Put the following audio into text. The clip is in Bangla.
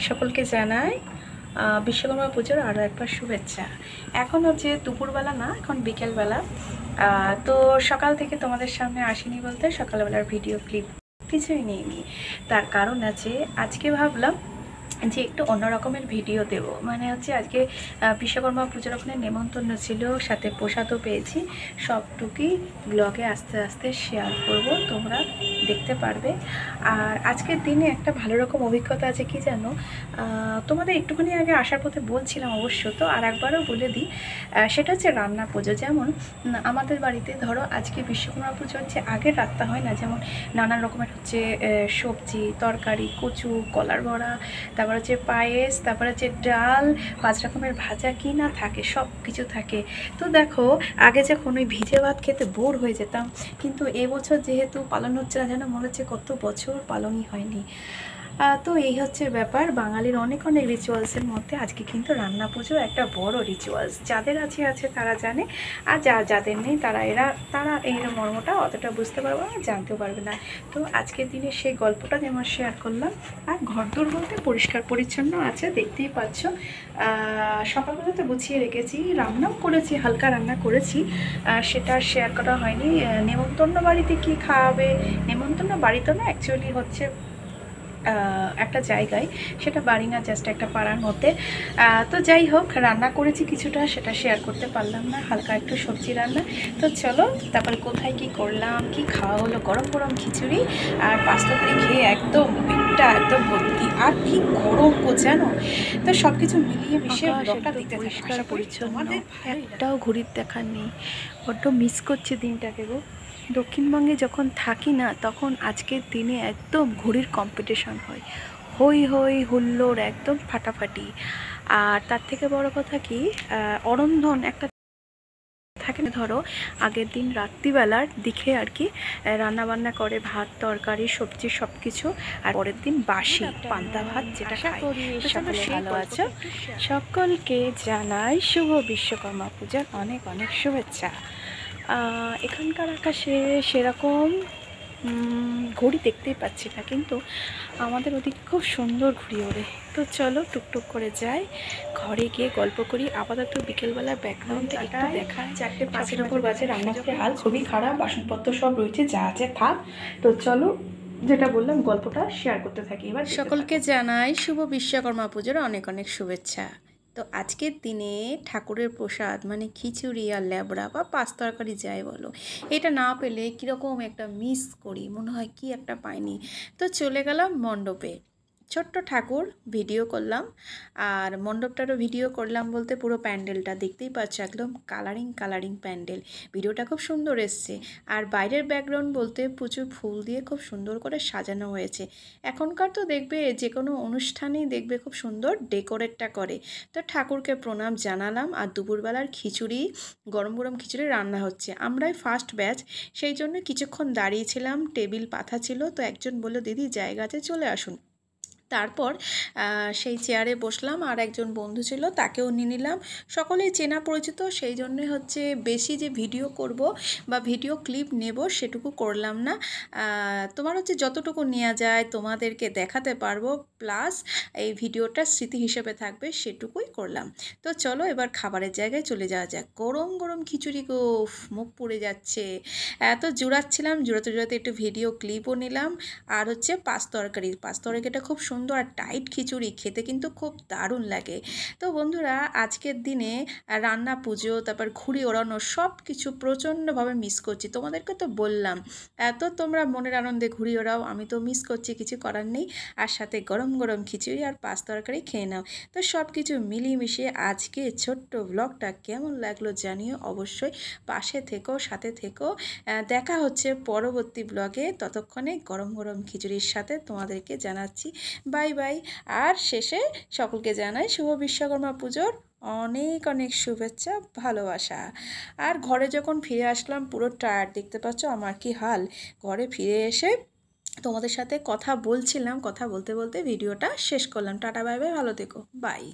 সকলকে জানাই বিশ্বকর্মা পুজোর আরও একবার শুভেচ্ছা। এখন হচ্ছে দুপুরবেলা না, এখন বিকেলবেলা। তো সকাল থেকে তোমাদের সামনে আসিনি বলতে সকালবেলার ভিডিও ক্লিপ কিছুই নিইনি। তার কারণ আছে, আজকে ভাবলাম যে একটু অন্য রকমের ভিডিও দেব। মানে হচ্ছে আজকে বিশ্বকর্মা পুজোর ওখানে নেমন্তন্ন ছিল, সাথে প্রসাদও পেয়েছি। সবটুকুই ব্লগে আস্তে আস্তে শেয়ার করব, তোমরা দেখতে পারবে। আর আজকের দিনে একটা ভালো রকম অভিজ্ঞতা আছে, কি জানো, তোমাদের একটুখানি আগে আসার পথে বলছিলাম অবশ্য, তো আর একবারও বলে দিই। সেটা হচ্ছে রান্না পুজো। যেমন আমাদের বাড়িতে ধরো আজকে বিশ্বকর্মা পুজো হচ্ছে, আগের রাতটা হয় না, যেমন নানান রকমের হচ্ছে সবজি, তরকারি, কচু, কলার বড়া, তারপর হচ্ছে পায়েস, তারপর হচ্ছে ডাল, 5 রকমের ভাজা, কি না থাকে, সব কিছু থাকে। তো দেখো, আগে যখন ওই ভিজে ভাত খেতে বোর হয়ে যেতাম, কিন্তু এবছর যেহেতু পালন হচ্ছে না, যেন মনে হচ্ছে কত বছর পালনই হয়নি। তো এই হচ্ছে ব্যাপার। বাঙালির অনেক অনেক রিচুয়ালসের মধ্যে আজকে কিন্তু রান্না পুজো একটা বড় রিচুয়ালস। যাদের আছে তারা জানে, আর যাদের নেই তারা এই মর্মটা অতটা বুঝতে পারবে না, জানতেও পারবে না। তো আজকের দিনে সেই গল্পটা যেমন শেয়ার করলাম। আর ঘরদোর বলতে পরিষ্কার পরিচ্ছন্ন আছে, দেখতেই পাচ্ছ। সকালবেলা তো গুছিয়ে রেখেছি, রান্নাও করেছি, হালকা রান্না করেছি, সেটা শেয়ার করা হয়নি। নেমন্তন্ন বাড়িতে কি খাওয়াবে, নেমন্তন্ন বাড়িতে না, অ্যাকচুয়ালি হচ্ছে একটা জায়গায়, সেটা বাড়ি না, জাস্ট একটা পাড়ার মধ্যে। তো যাই হোক, রান্না করেছি কিছুটা, সেটা শেয়ার করতে পারলাম না, হালকা একটু সবজি রান্না। তো চলো, তারপরে কোথায় কি করলাম, কি খাওয়া হলো, গরম গরম খিচুড়ি আর পাস্তা করে খেয়ে একদম পেটটা একদম ভর্তি। আর কি গরম গো, জানো। তো সব কিছু মিলিয়ে মিশিয়ে ব্লগটা দেখতে পরিষ্কার পরিচ্ছন্ন, একটাও ঘুরির দেখার নেই। বড্ড মিস করছি দিনটাকে গো। দক্ষিণবঙ্গে যখন থাকি না, তখন আজকের দিনে একদম ঘুড়ির কম্পিটিশন হয়, হই হই হুল্লোড়, একদম ফাটাফাটি। আর তার থেকে বড় কথা কি, অরন্ধন একটা থাকে না, ধরো আগের দিন রাত্রিবেলার দিকে আর কি রান্নাবান্না করে, ভাত তরকারি সবজি সব কিছু, আর পরের দিন বাসি পান্তা ভাত যেটা খাই। সকলে ভালো আছো, সকলকে জানাই শুভ বিশ্বকর্মা পূজার অনেক অনেক শুভেচ্ছা। এখানকার আকাশে সেরকম ঘড়ি দেখতেই পাচ্ছি না, কিন্তু আমাদের ওদিকে খুব সুন্দর ঘুড়ি ওড়ে। তো চলো টুকটুক করে যাই, ঘরে গিয়ে গল্প করি। আপাতত বিকেলবেলার ব্যাকগ্রাউন্ডে একটু দেখায়। 4:05 উপর বাজে, রান্নাঘরের হাল খুবই খারাপ, বাসনপত্র সব রয়েছে, যা আছে থাক। তো চলো, যেটা বললাম, গল্পটা শেয়ার করতে থাকি। এবার সকলকে জানাই শুভ বিশ্বকর্মা পুজোর অনেক অনেক শুভেচ্ছা। তো আজকের দিনে ঠাকুরের প্রসাদ মানে খিচুড়ি আর ল্যাবড়া বা পাঁচ তরকারি যাই বলো, এটা না পেলে কীরকম একটা মিস করি, মনে হয় কি একটা পাইনি। তো চলে গেলাম মণ্ডপে, ছোট্ট ঠাকুর ভিডিও করলাম। আর মণ্ডপটারও ভিডিও করলাম বলতে, পুরো প্যান্ডেলটা দেখতেই পাচ্ছ, একদম কালারিং কালারিং প্যান্ডেল। ভিডিওটা খুব সুন্দর এসছে। আর বাইরের ব্যাকগ্রাউন্ড বলতে প্রচুর ফুল দিয়ে খুব সুন্দর করে সাজানো হয়েছে। এখনকার তো দেখবে যে কোনো অনুষ্ঠানেই দেখবে খুব সুন্দর ডেকোরেটটা করে। তো ঠাকুরকে প্রণাম জানালাম। আর দুপুরবেলার খিচুড়ি, গরম গরম খিচুড়ি রান্না হচ্ছে, আমরাই ফার্স্ট ব্যাচ, সেই জন্য কিছুক্ষণ দাঁড়িয়েছিলাম, টেবিল পাতা ছিল। তো একজন বলল, দিদি জায়গাতে চলে আসুন। তারপর সেই চেয়ারে বসলাম, আর একজন বন্ধু ছিল, তাকেও নিয়ে নিলাম। সকলেই চেনা পরিচিত, সেই জন্যে হচ্ছে বেশি যে ভিডিও করব বা ভিডিও ক্লিপ নেব সেটুকু করলাম না। তোমার হচ্ছে যতটুকু নেওয়া যায় তোমাদেরকে দেখাতে পারবো, প্লাস এই ভিডিওটা স্মৃতি হিসেবে থাকবে, সেটুকুই করলাম। তো চলো এবার খাবারের জায়গায় চলে যাওয়া যাক। গরম গরম খিচুড়ি গো, মুখ পুড়ে যাচ্ছে। এত জোড়াচ্ছিলাম, জোড়াতে জোড়াতে একটু ভিডিও ক্লিপও নিলাম। আর হচ্ছে পাঁচ তরকারিটা খুব সুন্দর আর টাইট খিচুড়ি, খেতে কিন্তু খুব দারুণ লাগে। তো বন্ধুরা, আজকের দিনে রান্না পুজো, তারপর ঘুড়ি ওড়ানো, সব কিছু প্রচণ্ডভাবে মিস করছি। তোমাদেরকে তো বললাম, এত তোমরা মনের আনন্দে ঘুড়ি ওড়াও, আমি তো মিস করছি, কিছু করার নেই। আর সাথে গরম গরম খিচুড়ি আর পাঁচ তরকারি খেয়ে নাও। তো সব কিছু মিলিয়ে মিশিয়ে আজকে ছোট্ট ব্লগটা কেমন লাগলো জানিও অবশ্যই। পাশে থেকো, সাথে থেকো। দেখা হচ্ছে পরবর্তী ব্লগে। ততক্ষণে গরম গরম খিচুড়ির সাথে তোমাদেরকে জানাচ্ছি বাই বাই। আর শেষে সকলকে জানাই শুভ বিশ্বকর্মা পুজোর অনেক অনেক শুভেচ্ছা, ভালোবাসা। আর ঘরে যখন ফিরে আসলাম, পুরো টায়ার্ড, দেখতে পাচ্ছ আমার কি হাল। ঘরে ফিরে এসে তোমাদের সাথে কথা বলছিলাম, কথা বলতে বলতে ভিডিওটা শেষ করলাম। টাটা বাই বাই, ভালো থেকো, বাই।